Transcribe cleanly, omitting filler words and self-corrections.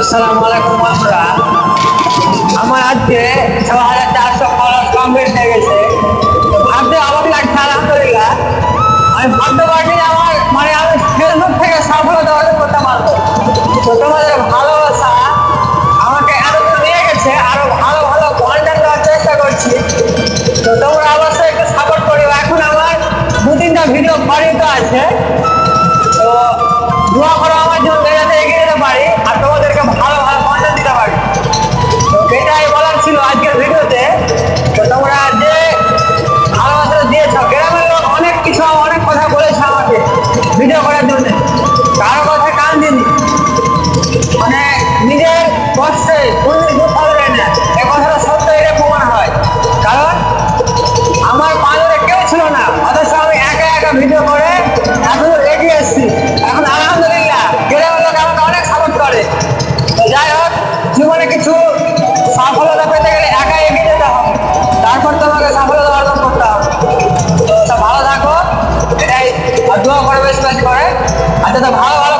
আসসালামু আলাইকুম বন্ধুরা। আমার আজকে ৬,৪০০ ফলোয়ার কমপ্লিট হয়ে গেছে। তো ভাবতে অবাক লাগছে, আলহামদুলিল্লাহ। আমি ভাবতে পারিনি আমার আমি ফেসবুক থেকে সফলতা অর্জন করতে পারবো। তো তোমাদের ভালোবাসা আমাকে এতদূর নিয়ে গেছে, আরো ভালো ভালো কন্টেন্ট দেওয়ার চেষ্টা করছি। তো তোমরা অবশ্যই একটু সাপোর্ট করিও। এখন আমার ২-৩টা ভিডিও বাড়িতে আছে, তো দোয়া করো আমার জন্য, যাতে এগিয়ে যেতে পারি আর তোমাদেরকে ভালো ভালো কন্টেন্ট দিতে পারি। তো এটাই বলার ছিল আজকের ভিডিওতে। তো তোমরা যে ভালোবাসা দিয়েছ, গ্রামের লোক অনেক কথা বলেছে আমাকে ভিডিও করার জন্য, কারো কথা কান দিনি। নিজের কষ্টে কোনদিন দুঃখ হবে না, এ কথাটা সত্য, এটা প্রমাণ হয়। কারণ আমার পাঁজরে কেউ ছিল না, অথচ আমি একা একা ভিডিও করে এতদূর এগিয়ে এসেছি। এখন আলহামদুলিল্লাহ গ্রামের লোক আমাকে অনেক সাপোর্ট করে। তো যাই হোক, জীবনে কিছু সফলতা পেতে গেলে একা এগিয়ে যেতে হবে, তারপর তোমাকে সফলতা অর্জন করতে হবে। তো ভালো থাকো, এটাই দোয়া করে, বেশ করে, আর যাতে ভালো ভালো